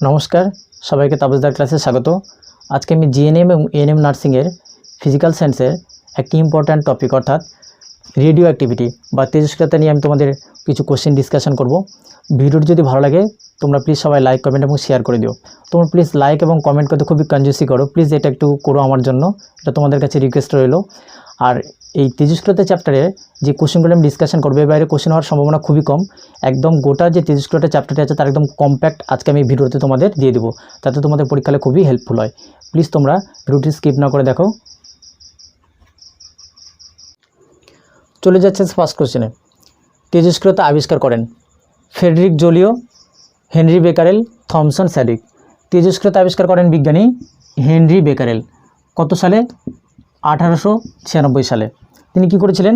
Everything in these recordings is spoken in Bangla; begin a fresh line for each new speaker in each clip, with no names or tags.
নমস্কার, সবাইকে তাপসদার ক্লাসে স্বাগত। আজকে আমি জিএনএম এবং এএনএম নার্সিংয়ের ফিজিক্যাল সায়েন্সের একটি ইম্পর্ট্যান্ট টপিক অর্থাৎ রেডিও অ্যাক্টিভিটি বা তেজস্ক্রিয়তা নিয়ে আমি তোমাদের কিছু কোশ্চেন ডিসকাশন করব। ভিডিওটি যদি ভালো লাগে তোমরা প্লিজ সবাই লাইক, কমেন্ট এবং শেয়ার করে দিও। তোমরা প্লিজ লাইক এবং কমেন্ট করতে খুবই কনজুসি করো, প্লিজ এটা একটু করো আমার জন্য, এটা তোমাদের কাছে রিকোয়েস্ট রইল। আর এই তেজস্ক্রিয়তা চ্যাপ্টারে যে কোশ্চেনগুলো আমি ডিসকাশন করবো এর বাইরে কোশ্চেন হওয়ার সম্ভাবনা খুবই কম। একদম গোটা যে তেজস্ক্রিয়তা চ্যাপ্টারটি আছে তার একদম কম্প্যাক্ট আজকে আমি ভিডিওতে তোমাদের দিয়ে দেবো, তাতে তোমাদের পরীক্ষালে খুবই হেল্পফুল হয়। প্লিজ তোমরা ভিডিওটি স্কিপ না করে দেখো। চলে যাচ্ছে ফার্স্ট কোশ্চেনে। তেজস্ক্রিয়তা আবিষ্কার করেন Frederick Joliot, Henri Becquerel, Thomson Soddy. তেজস্ক্রিয়তা আবিষ্কার করেন বিজ্ঞানী হেনরি বেকারেল। কত সালে? 1896 সালে। তিনি কি করেছিলেন?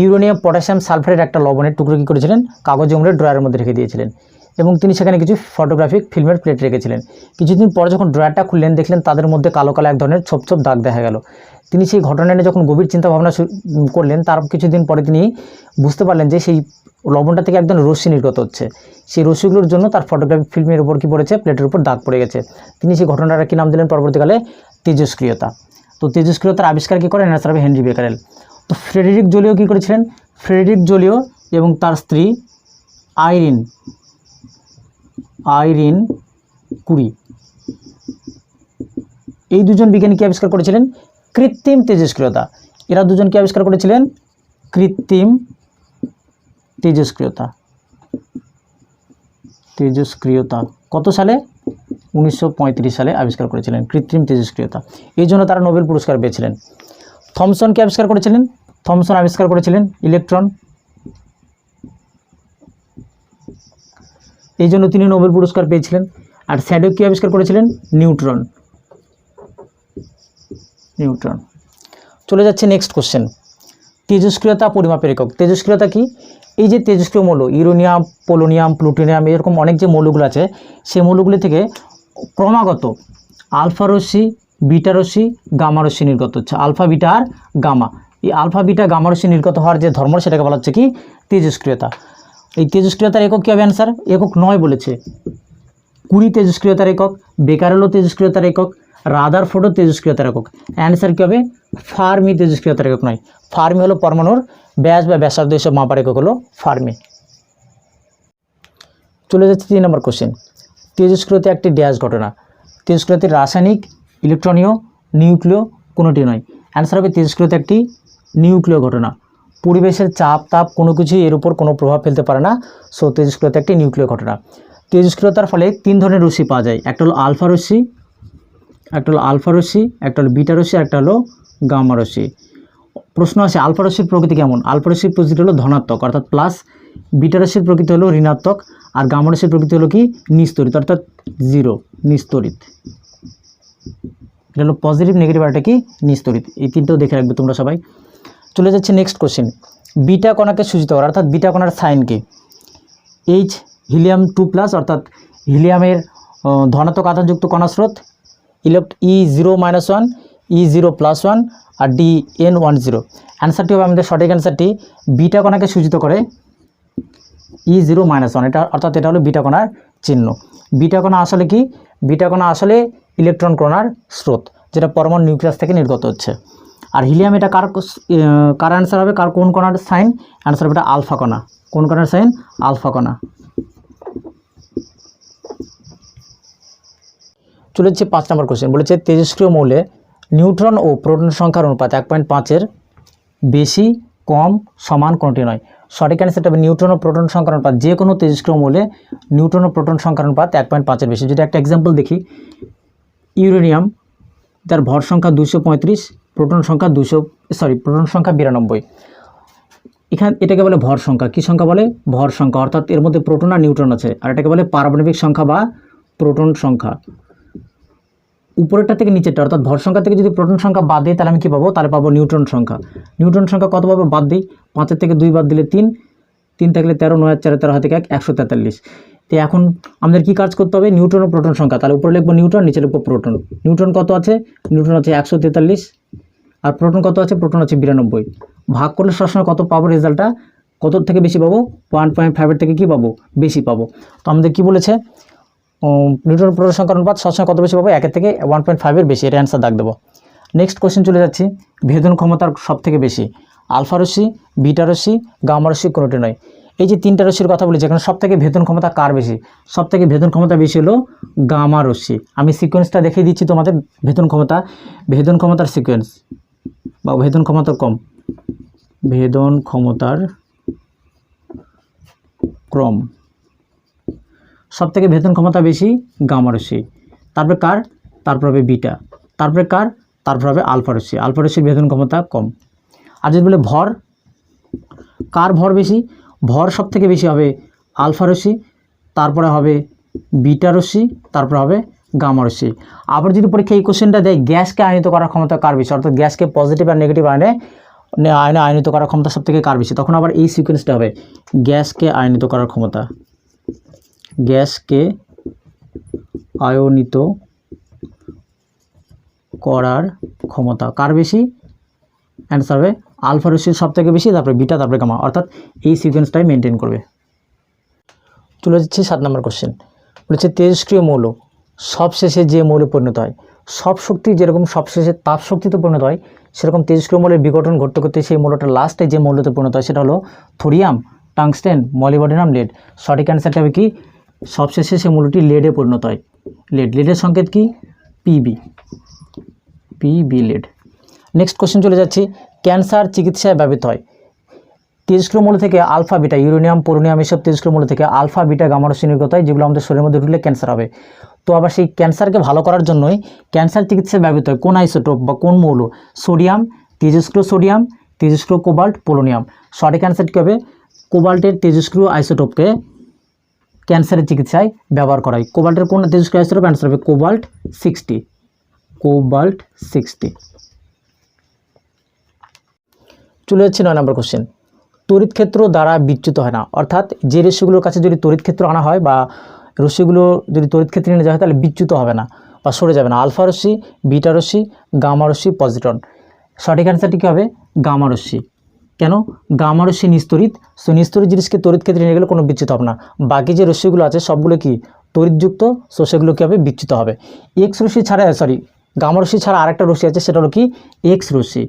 ইউরেনিয়াম পটাশিয়াম সালফারের একটা লবণের টুকরো কী করেছিলেন? কাগজে মুড়ে ড্রয়ারের মধ্যে রেখে দিয়েছিলেন এবং তিনি সেখানে কিছু ফটোগ্রাফিক ফিল্মের প্লেট রেখেছিলেন। কিছুদিন পরে যখন ড্রয়ারটা খুললেন দেখলেন তাদের মধ্যে কালো কালো এক ধরনের ছোপ ছোপ দাগ দেখা গেল। তিনি সেই ঘটনা নিয়ে যখন গভীর চিন্তা ভাবনা করলেন তার কিছুদিন পরে তিনি বুঝতে পারলেন যে সেই লবণটা থেকে একদম রশ্মি নির্গত হচ্ছে। সেই রশ্মিগুলোর জন্য তার ফটোগ্রাফিক ফিল্মের উপর কী পড়েছে? প্লেটের উপর দাগ পড়ে গেছে। তিনি সেই ঘটনাটা কী নাম দিলেন পরবর্তীকালে? তেজস্ক্রিয়তা। তো তেজস্ক্রিয়তার আবিষ্কার কী করেন? অ্যান্সার হবে হেনরি বেকারেল। তো ফ্রেডরিক জোলিও কী করেছিলেন? ফ্রেডরিক জোলিও এবং তার স্ত্রী আইরিন কুরি, এই দুজন বিজ্ঞানী কি আবিষ্কার করেছিলেন? কৃত্রিম তেজস্ক্রিয়তা। এরা দুজন কি আবিষ্কার করেছিলেন? কৃত্রিম তেজস্ক্রিয়তা। কত সালে? 1935 সালে আবিষ্কার করেছিলেন কৃত্রিম তেজস্ক্রিয়তা। এই জন্য তারা নোবেল পুরস্কার পেয়েছিলেন। থমসন কি আবিষ্কার করেছিলেন? থমসন আবিষ্কার করেছিলেন ইলেকট্রন, এই জন্য তিনি নোবেল পুরস্কার পেয়েছিলেন। আর স্যাডক কি আবিষ্কার করেছিলেন? নিউট্রন। চলে যাচ্ছে নেক্সট কোশ্চেন। তেজস্ক্রিয়তা পরিমাপের একক। তেজস্ক্রিয়তা কি? এই যে তেজস্ক্রিয় মৌল ইউরেনিয়াম, পোলোনিয়াম, প্লুটোনিয়াম এরকম অনেক যে মৌলগুলো আছে সেই মৌলগুলি থেকে ক্রমাগত আলফা রশ্মি, বিটা রশ্মি, গামা রশ্মি নির্গত হচ্ছে। আলফা, বিটা আর গামা। এই আলফা, বিটা, গামা রশ্মি নির্গত হওয়ার যে ধর্ম সেটাকে বলা হচ্ছে কি? তেজস্ক্রিয়তা। এই তেজস্ক্রিয়তার একক কী হবে? অ্যান্সার একক 9 বলেছে। কুরি তেজস্ক্রিয়তার একক, বেকারেলও তেজস্ক্রিয়তার একক, রাদারফোর্ডও তেজস্ক্রিয়তার একক। অ্যান্সার কী হবে? ফার্মি তেজস্ক্রিয়তার একক নয়। ফার্মি হলো পরমাণুর ব্যাস বা ব্যাসার্ধ এসব মাপার একক হলো ফার্মি। চলে যাচ্ছে 3 নম্বর কোশ্চেন। তেজস্ক্রিয়তা একটি ড্যাশ ঘটনা। তেজস্ক্রিয়তার রাসায়নিক, ইলেকট্রনীয়, নিউক্লিয় কোনোটি নয়। অ্যান্সার হবে তেজস্ক্রিয়তা একটি নিউক্লিয় ঘটনা। পরিবেশের চাপ, তাপ কোনো কিছুই এর উপর কোনো প্রভাব ফেলতে পারে না। সো তেজস্ক্রিয়তা একটি নিউক্লিয় ঘটনা। তেজস্ক্রিয়তার ফলে 3 ধরনের রশ্মি পাওয়া যায়। একটা হলো আলফা রশ্মি, একটা হলো বিটা রশ্মি, আর একটা হলো গামা রশ্মি। প্রশ্ন আসে আলফা রশ্মির প্রকৃতি কেমন? আলফা রশ্মির প্রকৃতি হলো ধনাত্মক অর্থাৎ প্লাস, বিটা রশ্মির প্রকৃতি হলো ঋণাত্মক, আর গামা রশ্মির প্রকৃতি হলো কি? নিস্তরিত অর্থাৎ 0, নিস্তরিত। এটা হলো পজিটিভ, নেগেটিভ, আর এটা কি? নিস্তরিত। এই তিনটেও দেখে রাখবে তোমরা সবাই। চলে যাচ্ছে নেক্সট কোশ্চেন। বিটা কণাকে সূচিত করা অর্থাৎ বিটা কণার সাইন কি? H হিলিয়াম 2+ অর্থাৎ হিলিয়ামের ধনাত্মক আধানযুক্ত কণা স্রোত, E0-1, E0+1 আর DN10। অ্যান্সারটি হবে আমাদের সঠিক অ্যান্সারটি বিটা কণাকে সূচিত করে E0-1, এটা অর্থাৎ এটা হলো বিটা কণার চিহ্ন। বিটা কণা আসলে কি? বিটা কণা আসলে ইলেকট্রন কণার স্রোত যেটা পরমাণু নিউক্লিয়াস থেকে নির্গত হচ্ছে। আর হিলিয়াম এটা কার অ্যান্সার হবে? কোন কণার সাইন? অ্যান্সার হবে এটা আলফা কণা। কোন কণার সাইন? আলফা কণা। চলে যাচ্ছে 5 নম্বর কোশ্চেন। বলেছে তেজস্ক্রিয় মৌলে নিউট্রন ও প্রোটন সংখ্যার অনুপাত 1.5-এর বেশি, কম, সমান কোনটি নয়। সঠিক অ্যান্সারটা হবে নিউট্রন ও প্রোটন সংখ্যার অনুপাত। যে কোনো তেজস্ক্রিয় মৌলে নিউট্রন ও প্রোটন সংখ্যার অনুপাত 1.5-এর বেশি। যদি একটা এক্সাম্পল দেখি, ইউরেনিয়াম, তার ভর সংখ্যা 235, প্রোটন সংখ্যা 92। এটাকে বলে ভর সংখ্যা। কি সংখ্যা বলে? ভর সংখ্যা, অর্থাৎ এর মধ্যে প্রোটন আর নিউট্রন আছে। আর এটাকে বলে পারমাণবিক সংখ্যা বা প্রোটন সংখ্যা। উপরেরটা থেকে নিচেরটা অর্থাৎ ভর সংখ্যা থেকে যদি প্রোটন সংখ্যা বাদ দিই তাহলে আমি কী পাবো? তাহলে পাবো নিউট্রন সংখ্যা। নিউট্রন সংখ্যা কত পাবো? বাদ দিই। 5-এর থেকে 2 বাদ দিলে 3, 3 থাকলে 13, 9 আর 4 13 হাতে 1, 143। তো এখন আমাদের কি কাজ করতে হবে? নিউট্রন ও প্রোটন সংখ্যা। তাহলে উপরে লিখবো নিউট্রন, নিচে লিখবো প্রোটন। নিউট্রন কত আছে? নিউট্রন আছে 143, আর প্রোটন কত আছে? প্রোটন আছে 92। ভাগ করলে সবসময় কত পাবো? রেজাল্টটা কত থেকে বেশি পাবো? 1.5-এর থেকে কি পাবো? বেশি পাবো। তো আমাদের কি বলেছে? নিউট্রন প্রোটন সংখ্যার অনুপাত সবসময় কত বেশি পাবো, 1 থেকে 1.5 বেশি, এটা অ্যান্সার দাগ দেবো। নেক্সট কোশ্চেন চলে যাচ্ছি, ভেদন ক্ষমতার সব থেকে বেশি আলফা রশ্মি, বিটা রশ্মি, গামা রশ্মি কোনোটি নয়। এই যে 3টা রশ্মির কথা বলি, যেখানে সব থেকে ভেদন ক্ষমতা কার বেশি, সব থেকে ভেদন ক্ষমতা বেশি হলো গামা রশ্মি। আমি সিকোয়েন্সটা দেখিয়ে দিচ্ছি তোমাদের, ভেদন ক্ষমতার সিকোয়েন্স বা ভেদন ক্ষমতার ভেদন ক্ষমতার ক্রম। সব থেকে ভেদন ক্ষমতা বেশি গামা রশ্মি, তারপরে কার, তারপর হবে বিটা, তারপরে কার, তারপর হবে আলফা রশ্মি। আলফা রশ্মির ভেদন ক্ষমতা কম। আর যদি বলে ভর, কার ভর বেশি, ভর সব থেকে বেশি হবে আলফা রশ্মি, তারপরে হবে বিটা রশ্মি, তারপরে হবে গামা রশ্মি। আবার যদি পরীক্ষা এই কোশ্চেনটা দেয় গ্যাসকে আয়নিত করার ক্ষমতা কার বেশি, অর্থাৎ গ্যাসকে পজিটিভ আর নেগেটিভ আয়নে আয়নিত করার ক্ষমতা সব থেকে কার বেশি, তখন আবার এই সিকোয়েন্সটা হবে গ্যাসকে আয়নিত করার ক্ষমতা, গ্যাসকে আয়নিত করার ক্ষমতা কার বেশি, অ্যান্সার হবে আলফা রশ্মির সব থেকে বেশি, তারপরে বিটা, তারপরে গামা, অর্থাৎ এই সিকোয়েন্সটাই মেনটেন করবে। চলে যাচ্ছে 7 নম্বর কোশ্চেন, বলেছে তেজস্ক্রিয় মৌল সবশেষে যে মৌলে পরিণত হয়, সব শক্তি যেরকম সবশেষে তাপ শক্তিতে পরিণত হয়, সেরকম তেজস্ক্রিয় মৌলের বিঘটন ঘটতে করতে সেই মৌলটা লাস্টে যে মৌলতে পরিণত হয় সেটা হলো থোরিয়াম, টাংস্টেন, মলিবডেনাম, লেড। সঠিক অ্যান্সারটা হবে কি, সবশেষে সেই মৌলটি লেডে পরিণত হয়। লেডের সংকেত কি, পিবি লেড। নেক্সট কোশ্চেন চলে যাচ্ছি, ক্যান্সার চিকিৎসায় ব্যবহৃত হয়, তেজস্ক্রিয় মৌল থেকে আলফা বিটা, ইউরেনিয়াম, পোলোনিয়াম, এসব তেজস্ক্রিয় মৌল থেকে আলফা বিটা গামা রশ্মি নির্গত হয়, যেগুলো আমাদের শরীরের মধ্যে ঢুকলে ক্যান্সার হবে। তো আবার সেই ক্যান্সারকে ভালো করার জন্যই ক্যান্সার চিকিৎসায় ব্যবহৃত হয় কোন আইসোটোপ বা কোন মৌল, সোডিয়াম, তেজস্ক্রিয় কোবাল্ট, পোলোনিয়াম। সঠিক অ্যান্সার কী হবে, কোবাল্টের তেজস্ক্রিয় আইসোটোপকে ক্যান্সারের চিকিৎসায় ব্যবহার করা হয়। কোবাল্টের কোন তেজস্ক্রিয় আইসোটোপ, অ্যান্সার হবে কোবাল্ট 60। চলে যাচ্ছে 9 নম্বর কোশ্চেন, তড়িৎ ক্ষেত্র দ্বারা বিচ্যুত হয় না, অর্থাৎ যে রশ্মিগুলোর কাছে যদি তড়িৎ ক্ষেত্র আনা হয় বা রশ্মিগুলো যদি তড়িৎ ক্ষেত্রে নিয়ে যাওয়া হয় তাহলে বিচ্যুত হবে না বা সরে যাবে না। আলফা রশ্মি, বিটা রশ্মি, গামা রশ্মি, পজিট্রন। সঠিক অ্যান্সারটি কী হবে, গামা রশ্মি। কেন, গামা রশ্মি নিস্তড়িত, সো নিস্তড়িত জিনিসকে তড়িৎ ক্ষেত্রে নিয়ে গেলে কোনো বিচ্যুত হবে না। বাকি যে রশ্মিগুলো আছে সবগুলো কি তড়িৎযুক্ত, সো সেগুলো কী হবে, বিচ্যুত হবে। গামা রশ্মি ছাড়া আরেকটা রশ্মি আছে, সেটা হলো কি এক্স রশ্মি,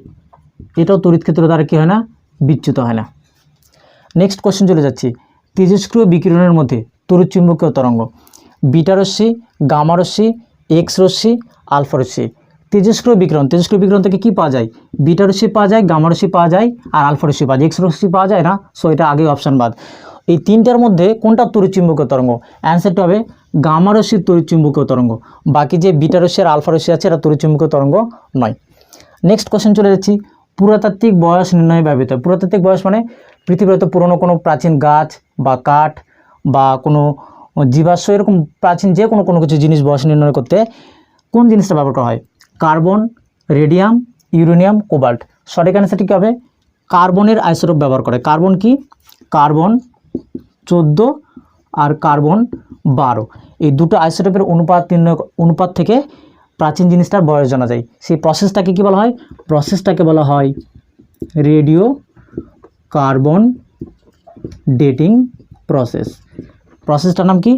এটাও তড়িৎ ক্ষেত্র দ্বারা কী হয় না, বিচ্যুত হয় না। নেক্সট কোশ্চেন চলে যাচ্ছি, তেজস্ক্রিয় বিকিরণের মধ্যে তড়িৎচুম্বকীয় তরঙ্গ, বিটা রশ্মি, গামা রশ্মি, এক্স রশ্মি, আলফা রশ্মি। তেজস্ক্রিয় বিকিরণ থেকে কি পাওয়া যায়, বিটা রশ্মি পাওয়া যায়, গামা রশ্মি পাওয়া যায়, আর আলফা রশ্মি পাওয়া যায়, এক্স রশ্মি পাওয়া যায় না, সো এটা আগে অপশান বাদ। এই 3টার মধ্যে কোনটা তড়িৎচুম্বকীয় তরঙ্গ, অ্যান্সারটা হবে গামা রশ্মির তড়িৎচুম্বকীয় তরঙ্গ। বাকি যে বিটা রশ্মি আর আলফা রশ্মি আছে এটা তড়িৎচুম্বকীয় তরঙ্গ নয়। নেক্সট কোশ্চেন চলে যাচ্ছি, পুরাতাত্ত্বিক বয়স নির্ণয়ে ব্যবহৃত হয়। পুরাতাত্ত্বিক বয়স মানে পৃথিবীর হয়তো পুরনো কোনো প্রাচীন গাছ বা কাঠ বা কোনো জীবাশ্ম, এরকম প্রাচীন যে কোনো কিছু জিনিস বয়স নির্ণয় করতে কোন জিনিসটা ব্যবহার করা হয়, কার্বন, রেডিয়াম, ইউরেনিয়াম, কোবাল্ট। সঠিক অ্যান্সারটি কী হবে, কার্বনের আইসোটোপ ব্যবহার করে। কার্বন কি, কার্বন 14 আর কার্বন 12, এই দুটো আইসোটোপের অনুপাত থেকে প্রাচীন জিনিসটার বয়স জানা যায়। সেই প্রসেসটাকে কী বলা হয়, প্রসেসটাকে বলা হয় রেডিও কার্বন ডেটিং প্রসেস। প্রসেসটার নাম কি,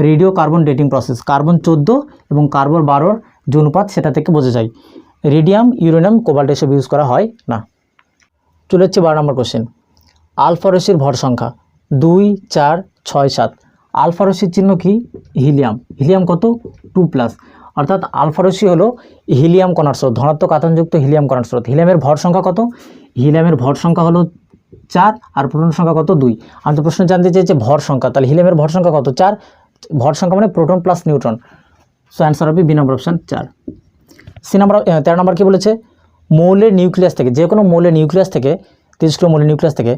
radio carbon dating process. Carbon 14 এবং কার্বন 12 যে অনুপাত সেটা থেকে বোঝা যায়। রেডিয়াম, ইউরেনিয়াম, কোবাল্ট এসব ইউজ করা হয় না। চলে যাচ্ছে 12 নম্বর কোশ্চেন, আলফা রশ্মির ভর সংখ্যা 2, 4, 6, 7। আলফা রশ্মির চিহ্ন কি, হিলিয়াম। হিলিয়াম কত, 2+, অর্থাৎ আলফা রশ্মি হলো হিলিয়াম কণার স্রোত, ধনাত্মক আধানযুক্ত হিলিয়াম কণার স্রোত। হিলিয়ামের ভর সংখ্যা কত, হিলিয়ামের ভর সংখ্যা হলো 4 আর প্রোটন সংখ্যা কত, 2। আমি তো প্রশ্ন জানতে চাইছি ভর সংখ্যা, তাহলে হিলিয়ামের ভর সংখ্যা কত, 4। ভর সংখ্যা মানে proton plus neutron, so answer হবে বি নম্বর অপশান 4। সি নম্বর 13 নম্বর কী বলেছে, মৌলের নিউক্লিয়াস থেকে, যে কোনো মৌলের নিউক্লিয়াস থেকে, তেজস্ক্রিয় মৌলের নিউক্লিয়াস থেকে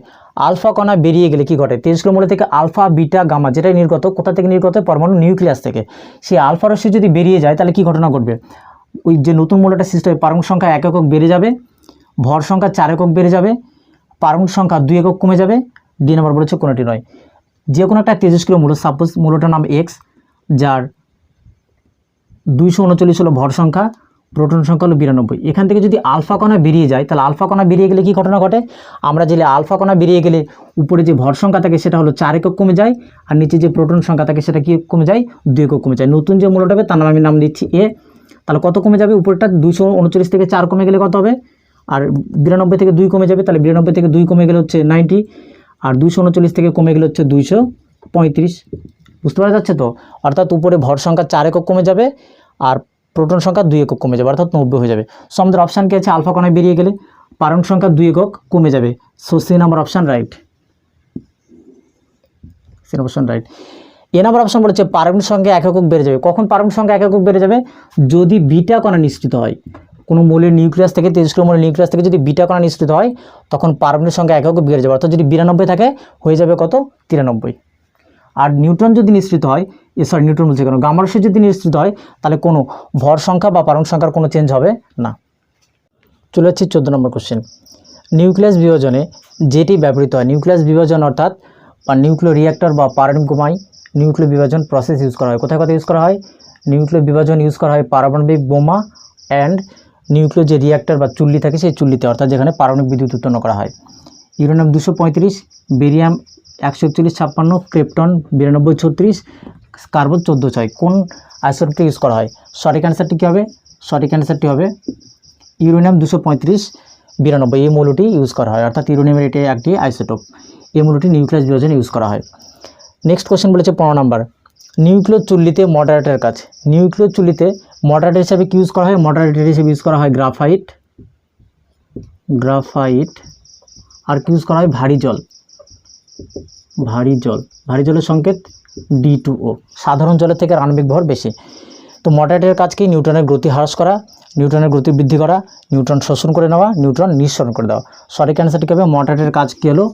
আলফা কণা বেরিয়ে গেলে কি ঘটে, তেজস্ক্রিয় মৌল থেকে আলফা, বিটা, গামা যেটাই নির্গত, কোথা থেকে নির্গত হয়, পরমাণু নিউক্লিয়াস থেকে। সেই আলফা রশ্মি যদি বেরিয়ে যায় তাহলে কি ঘটনা ঘটবে, ওই যে নতুন মৌলটা সৃষ্টি হয় পারমাণবিক সংখ্যা 1 একক বেড়ে যাবে, ভর সংখ্যা 4 একক বেড়ে যাবে, পারমাণবিক সংখ্যা 2 একক কমে যাবে। ডি নম্বর বলেছে কোনোটি নয়। যে কোনো একটা তেজস্ক্রিয় মৌল, সাপোজ মৌলটার নাম এক্স, যার 239 হলো ভর সংখ্যা, প্রোটন সংখ্যা হলো 92। এখান থেকে যদি আলফা কণা বেরিয়ে যায় তাহলে আলফা কণা বেরিয়ে গেলে কি ঘটনা ঘটে, আমরা যে আলফা কণা বেরিয়ে গেলে উপরে যে ভর সংখ্যা থাকে সেটা হলো 4 একক কমে যায়, আর নিচে যে প্রোটন সংখ্যা থাকে সেটা কি কমে যায়, 2 একক কমে যায়। নতুন যে মূলটা হবে তার নাম আমি নাম দিচ্ছি এ। তাহলে কত কমে যাবে, উপরটা 239 থেকে 4 কমে গেলে কত হবে, আর 92 থেকে 2 কমে যাবে, তাহলে 92 থেকে 2 কমে গেলে হচ্ছে 90, আর 239 থেকে কমে গেলে হচ্ছে 235। বুঝতে পারা যাচ্ছে তো? অর্থাৎ উপরে ভর সংখ্যা 4 একক কমে যাবে আর প্রোটন সংখ্যা 2 একক কমে যাবে, অর্থাৎ 90 হয়ে যাবে। সো আমাদের অপশান কি আছে, আলফা কণায় বেরিয়ে গেলে পারমাণবিক সংখ্যা 2 একক কমে যাবে। So C number option right, C number option right. A number option বলেছে পারমাণবিক সংখ্যা 1 একক বেড়ে যাবে। কখন পারমাণবিক সংখ্যা 1 একক বেড়ে যাবে, যদি বিটা কণা নিঃসৃত হয়, কোনো মৌলের নিউক্লিয়াস থেকে, তেজস্ক্রিয় মৌলের নিউক্লিয়াস থেকে যদি বিটা কণা নিঃসৃত হয় তখন পারমাণবিক সংখ্যা 1 একক বেড়ে যাবে। অর্থাৎ যদি 92 থাকে হয়ে যাবে কত, 93। আর নিউট্রন যদি নিঃসৃত হয়, নিউট্রন বলছে কেন, গামা রশ্মি যদি নিঃসৃত হয় তাহলে কোনো ভর সংখ্যা বা পারমাণবিক সংখ্যার কোনো চেঞ্জ হবে না। চলে যাচ্ছি 14 নম্বর কোশ্চেন। নিউক্লিয়াস বিভাজনে যেটি ব্যবহৃত হয়, নিউক্লিয়াস বিভাজন অর্থাৎ নিউক্লিয় রিঅ্যাক্টর বা পারমাণবিক বোমায় নিউক্লিয় বিভাজন প্রসেস ইউজ করা হয়। কোথায় কোথায় ইউজ করা হয়, নিউক্লিয় বিভাজন ইউজ করা হয় পারমাণবিক বোমা অ্যান্ড নিউক্লিয় যে রিঅ্যাক্টর বা চুল্লি থাকে সেই চুল্লিতে, অর্থাৎ যেখানে পারমাণবিক বিদ্যুৎ উৎপন্ন করা হয়। ইউরেনিয়াম 235, বেরিয়াম 14156, ক্রিপ্টন 9236, কার্বন 1406 কোন আইসোটোপটি ইউজ করা হয়? সঠিক অ্যান্সারটি কী হবে, সঠিক অ্যান্সারটি হবে ইউরেনিয়াম 235 92 এই মৌলটি ইউজ করা হয়, অর্থাৎ ইউরেনিয়ামের এটি একটি আইসোটোপ। এই মৌলটি নিউক্লিয়াস বিভাজনে ইউজ করা হয়। নেক্সট কোশ্চেন বলেছে 15 নম্বর, নিউক্লিয় চুল্লিতে মডারেটরের কাজ। নিউক্লিয় চুল্লিতে মডারেটর হিসাবে কি ইউজ করা হয়, মডারেটর হিসেবে ইউজ করা হয় গ্রাফাইট, আর কি ইউজ করা হয়, ভারী জল। ভারী জলের সংকেত D2O। সাধারণ জলের থেকে আণবিক ভর বেশি। তো মডারেটরের কাজ কি, নিউট্রনের গতি হ্রাস করা, নিউট্রনের গতি বৃদ্ধি করা, নিউট্রন শোষণ করে নেওয়া, নিউট্রন নিঃসরণ করে দেওয়া। সঠিক অ্যান্সারটি হবে মডারেটরের কাজ কী হলো,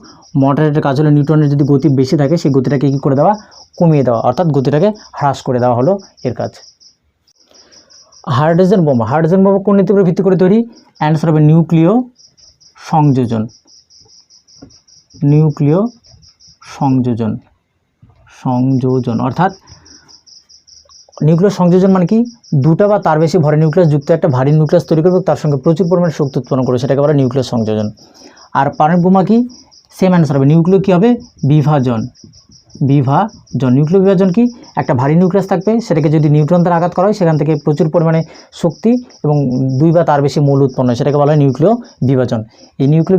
মডারেটরের কাজ হলো নিউট্রনের যদি গতি বেশি থাকে সেই গতিটাকে কী করে দেওয়া, কমিয়ে দেওয়া, অর্থাৎ গতিটাকে হ্রাস করে দেওয়া হলো এর কাজ। হাইড্রোজেন বোমা কোন নীতির উপর ভিত্তি করে তৈরি? অ্যান্সার হবে নিউক্লিয় সংযোজন। অর্থাৎ নিউক্লিয় সংযোজন মানে কি, দুটা বা তার বেশি ভরের নিউক্লিয়াস যুক্ত একটা ভারী নিউক্লিয়াস তৈরি করবে, তার সঙ্গে প্রচুর পরিমাণে শক্তি উৎপন্ন করবে, সেটাকে বলে নিউক্লিয় সংযোজন। আর পারমাণবিক বোমা কি, সেম অ্যান্সার হবে নিউক্লিয় কী হবে, বিভাজন। নিউক্লিয় বিভাজন কি, একটা ভারী নিউক্লিয়াস থাকবে, সেটাকে যদি নিউট্রন দ্বারা আঘাত করা হয় সেখান থেকে প্রচুর পরিমাণে শক্তি এবং 2 বা তার বেশি মৌল উৎপন্ন হয়, সেটাকে বলা হয় নিউক্লিয় বিভাজন। এই নিউক্লিয়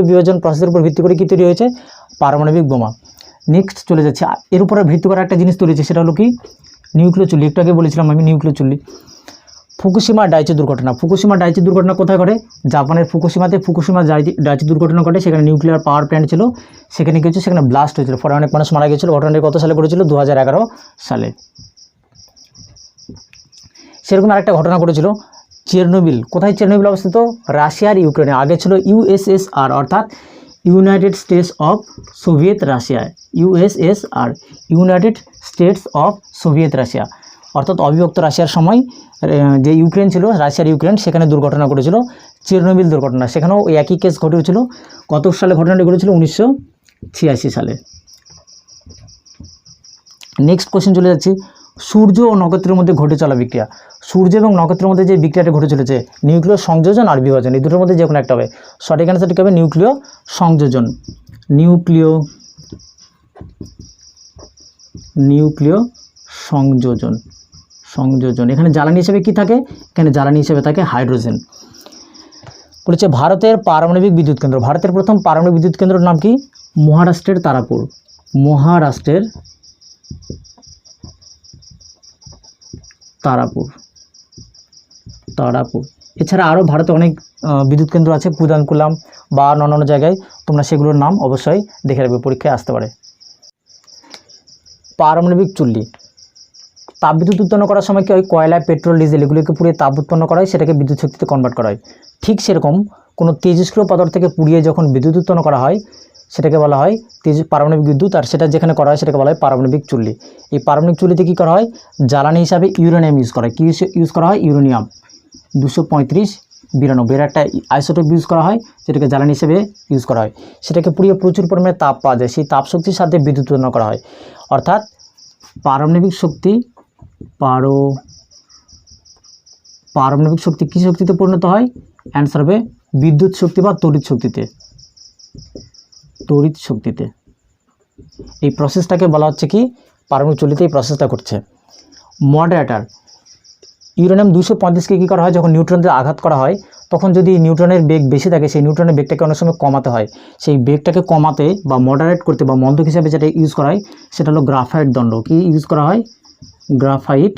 বিভাজন প্রসেসের উপর ভিত্তি করে কি তৈরি হয়েছে, পারমাণবিক বোমা। নেক্সট চলে যাচ্ছে, এর উপরে ভিত্তি করে একটা জিনিস তৈরি হয়েছে, সেটা হলো কি, নিউক্লিয় চুল্লি। একটু আগে বলেছিলাম আমি নিউক্লিয় চুল্লি। ফুকুশিমা ডাইচি দুর্ঘটনা কোথায় ঘটে, জাপানের ফুকুশিমা ডাইচি দুর্ঘটনা ঘটে। সেখানে নিউক্লিয়ার পাওয়ার প্ল্যান্ট ছিল, সেখানে কি হচ্ছে, সেখানে ব্লাস্ট হয়েছিল, ফলে অনেক মানুষ মারা গেছিলো। ঘটনাটি কত সালে ঘটেছিল, 2011 সালে। সেরকম আরেকটা ঘটনা ঘটেছিল চেরনোবিল। কোথায় চেরনোবিল অবস্থিত, রাশিয়ার ইউক্রেনে। আগে ছিল USSR অর্থাৎ United states of Soviet Russia, United states of Soviet Russia, অর্থাৎ অবিভক্ত রাশিয়ার সময় যে ইউক্রেন ছিল, রাশিয়ার ইউক্রেন, সেখানে দুর্ঘটনা ঘটেছিল চেরনোবিল দুর্ঘটনা। সেখানেও ওই একই কেস ঘটেছিল। কত সালে ঘটনাটি ঘটেছিল, 1986 সালে। নেক্সট কোশ্চেন চলে যাচ্ছি, সূর্য ও নক্ষত্রের মধ্যে ঘটে চলা বিক্রিয়া। সূর্য এবং নক্ষত্রের মধ্যে যে বিক্রিয়াটা ঘটে চলেছে, নিউক্লিয় সংযোজন আর বিভাজন, এই দুটোর মধ্যে যে কোনো একটা হবে। সঠিক অ্যান্সারটি হবে নিউক্লিয় সংযোজন। এখানে জ্বালানি হিসেবে কি থাকে, এখানে জ্বালানি হিসেবে থাকে হাইড্রোজেন। বলেছে ভারতের পারমাণবিক বিদ্যুৎ কেন্দ্র। ভারতের প্রথম পারমাণবিক বিদ্যুৎ কেন্দ্রের নাম কি, মহারাষ্ট্রের তারাপুর। এছাড়া আরও ভারতে অনেক বিদ্যুৎ কেন্দ্র আছে, কুদানকুলাম বা অন্যান্য জায়গায়, তোমরা সেগুলোর নাম অবশ্যই দেখে রাখবে, পরীক্ষায় আসতে পারে। পারমাণবিক চুল্লি, তাপবিদ্যুৎ উৎপন্ন করার সময় কি হয়, কয়লা, পেট্রোল, ডিজেল এগুলোকে পুড়িয়ে তাপ উৎপন্ন করা হয়, সেটাকে বিদ্যুৎ শক্তিতে কনভার্ট করা হয়। ঠিক সেরকম কোনো তেজস্ক্রিয় পদার্থ থেকে পুড়িয়ে যখন বিদ্যুৎ উৎপন্ন করা হয় সেটাকে বলা হয় পারমাণবিক বিদ্যুৎ, আর সেটা যেখানে করা হয় সেটাকে বলা হয় পারমাণবিক চুল্লি। এই পারমাণবিক চুল্লিতে কী করা হয়, জ্বালানি হিসাবে ইউরেনিয়াম ইউজ করা হয়। কী ইউজ করা হয়, ইউরেনিয়াম 235-92 এর একটা আইসোটোপ ইউজ করা হয়, যেটাকে জ্বালানি হিসেবে ইউজ করা হয়। সেটাকে পুড়িয়ে প্রচুর পরিমাণে তাপ পাওয়া যায়, সেই তাপ শক্তির সাথে বিদ্যুৎ উৎপন্ন করা হয়। অর্থাৎ পারমাণবিক শক্তি পারমাণবিক শক্তি কী শক্তিতে পরিণত হয়? অ্যান্সার হবে বিদ্যুৎ শক্তি বা তড়িৎ শক্তিতে। তড়িৎ শক্তিতে এই প্রসেসটাকে বলা হচ্ছে কি? পারমাণবিক চুল্লিতে এই প্রসেসটা করছে। মডারেটর ইউরেনিয়াম 235কে কী করা হয়? যখন নিউট্রনদের আঘাত করা হয় তখন যদি নিউট্রনের বেগ বেশি থাকে, সেই নিউট্রনের বেগটাকে অনেক সময় কমাতে হয়। সেই বেগটাকে কমাতে বা মডারেট করতে বা মন্দক হিসাবে যেটা ইউজ করা হয় সেটা হলো গ্রাফাইট দণ্ড। কি ইউজ করা হয়? গ্রাফাইট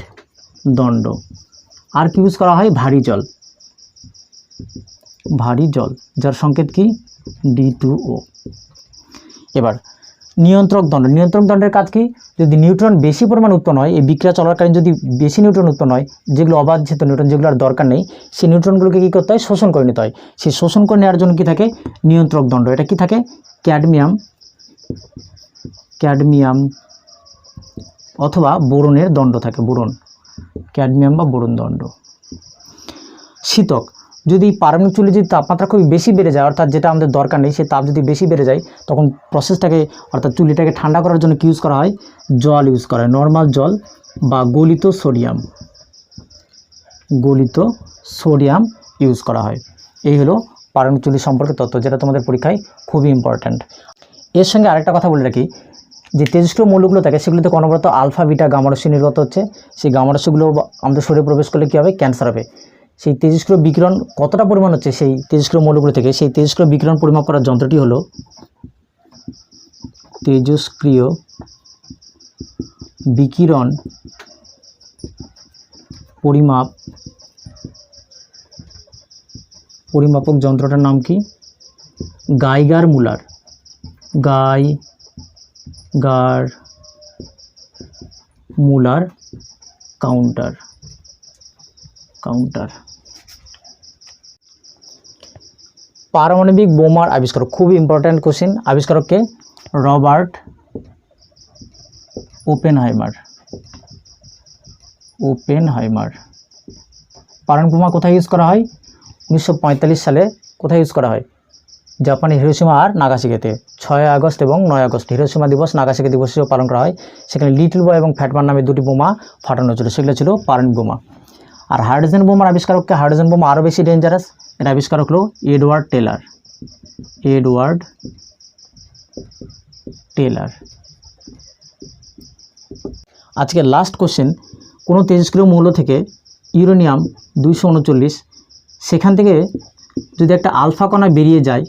দণ্ড। আর কি ইউজ করা হয়? ভারী জল। ভারী জল যার সংকেত কি? D2O। এবার নিয়ন্ত্রক দণ্ড। নিয়ন্ত্রক দণ্ডের কাজ কি? যদি নিউট্রন বেশি পরিমাণ উৎপন্ন হয়, এই বিক্রিয়া চলাকালীন যদি বেশি নিউট্রন উৎপন্ন হয়, যেগুলো অবাঞ্ছিত নিউট্রন, যেগুলো আর দরকার নেই, সেই নিউট্রনগুলোকে কী করতে হয়? শোষণ করে নিতে হয়। সেই শোষণ করে নেওয়ার জন্য কী থাকে? নিয়ন্ত্রক দণ্ড। এটা কি থাকে? ক্যাডমিয়াম অথবা বোরনের দণ্ড থাকে। বোরন, ক্যাডমিয়াম বা বোরন দণ্ড। শীতক। যদি পারমাণবিক চুল্লি যদি তাপমাত্রা খুব বেশি বেড়ে যায়, অর্থাৎ যেটা আমাদের দরকার নেই, সেই তাপ যদি বেশি বেড়ে যায়, তখন প্রসেসটাকে অর্থাৎ চুল্লিটাকে ঠান্ডা করার জন্য কী ইউজ করা হয়? জল ইউজ করা হয়, নর্মাল জল বা গলিত সোডিয়াম। গলিত সোডিয়াম ইউজ করা হয়। এই হলো পারমাণবিক চুল্লি সম্পর্কে তথ্য, যেটা তোমাদের পরীক্ষায় খুবই ইম্পর্ট্যান্ট। এর সঙ্গে আরেকটা কথা বলে রাখি, যে তেজস্ক্রিয় মৌলগুলো থাকে সেগুলোতে অনবরত আলফা বিটা গামা রশ্মি নির্গত হচ্ছে। সেই গামা রশ্মিগুলো আমাদের শরীরে প্রবেশ করলে কী হবে? ক্যান্সার হবে। সেই তেজস্ক্রিয় বিকিরণ কতটা পরিমাণ হচ্ছে সেই তেজস্ক্রিয় মৌলগুলো থেকে, সেই তেজস্ক্রিয় বিকিরণ পরিমাপ করার যন্ত্রটি হলো তেজস্ক্রিয় বিকিরণ পরিমাপক যন্ত্রটার নাম কি? Geiger Muller. Geiger Muller counter. পারমাণবিক বোমার আবিষ্কারক, খুবই ইম্পর্ট্যান্ট কোশ্চেন। আবিষ্কারককে রবার্ট ওপেনহাইমার। পারমাণবিক বোমা কোথায় ইউজ করা হয়? 1945 সালে কোথায় ইউজ করা হয়? জাপানের হিরোশিমা আর নাগাসাকিতে 6 আগস্ট এবং 9 আগস্ট হিরোশিমা দিবস, নাগাসাকি দিবস হিসেবে পালন করা হয়। সেখানে লিটল বয় এবং ফ্যাটম্যান নামে দুটি বোমা ফাটানো ছিল, সেগুলো ছিল পারমাণবিক বোমা। আর হাইড্রোজেন বোমার আবিষ্কারককে, হাইড্রোজেন বোমা আরও বেশি ডেঞ্জারাস, এর আবিষ্কারক হলো এডওয়ার্ড টেলার। আজকের লাস্ট কোশ্চেন, কোনো তেজস্ক্রিয় মৌল থেকে ইউরেনিয়াম 239, সেখান থেকে যদি একটা আলফা কণা বেরিয়ে যায়,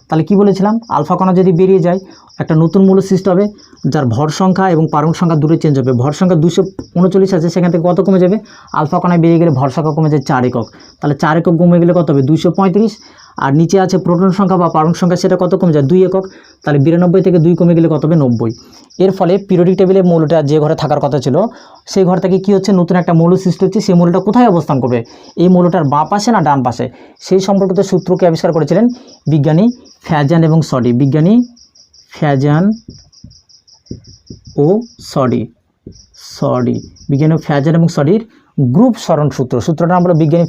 তাহলে কি বলেছিলাম? আলফা কণা যদি বেরিয়ে যায়, একটা নতুন মৌল সৃষ্টি হবে যার ভর সংখ্যা এবং পারমাণবিক সংখ্যা দুটো চেঞ্জ হবে। ভর সংখ্যা 239 আছে, সেখান থেকে কত কমে যাবে? আলফা কণায় বেরিয়ে গেলে ভর সংখ্যা কমে যায় 4 একক। তাহলে 4 একক কমে গেলে কত হবে? 235। আর নিচে আছে প্রোটন সংখ্যা বা পারমাণবিক সংখ্যা, সেটা কত কমে যায়? 2 একক। তাহলে 92 থেকে 2 কমে গেলে কত হবে? 90। এর ফলে পিরিয়ডিক টেবিলে মৌলটা যে ঘরে থাকার কথা ছিল, সেই ঘর থেকে কী হচ্ছে? নতুন একটা মৌল সৃষ্টি হচ্ছে। সেই মৌলটা কোথায় অবস্থান করবে? এই মৌলটার বাঁ পাশে না ডান পাশে? সেই সম্পর্কিত সূত্রকে আবিষ্কার করেছিলেন বিজ্ঞানী ফ্যাজান এবং সডি। বিজ্ঞানী ফ্যাজান এবং সডির গ্রুপ সরণ সূত্র। সূত্রটার নাম হলো বিজ্ঞানী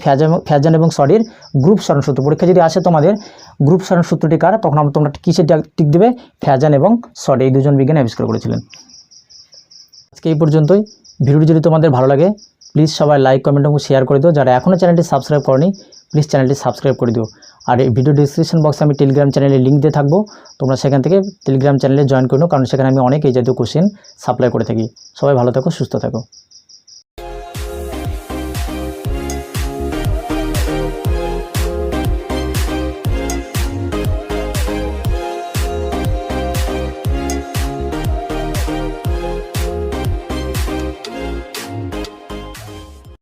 ফ্যাজান এবং সডির গ্রুপ সরণ সূত্র। পরীক্ষা যদি আসে তোমাদের গ্রুপ সরণ সূত্রটি কার, তখন তোমরা কিসের টিক দেবে? ফ্যাজান এবং সডি, এই দুজন বিজ্ঞানী আবিষ্কার করেছিলেন। আজকে এই পর্যন্তই। ভিডিওটি যদি তোমাদের ভালো লাগে প্লিজ সবাই লাইক, কমেন্ট এবং শেয়ার করে দিও। যারা এখনও চ্যানেলটি সাবস্ক্রাইব করনি প্লিজ চ্যানেলটি সাবস্ক্রাইব করে দিও। আর এই ভিডিও ডিসক্রিপশন বক্সে আমি টেলিগ্রাম চ্যানেলের লিঙ্ক দিয়ে থাকবো, তোমরা সেখান থেকে টেলিগ্রাম চ্যানেলে জয়েন করে নাও, কারণ সেখানে আমি অনেক এই জাতীয় কোশ্চেন সাপ্লাই করে থাকি। সবাই ভালো থাকো, সুস্থ থাকো।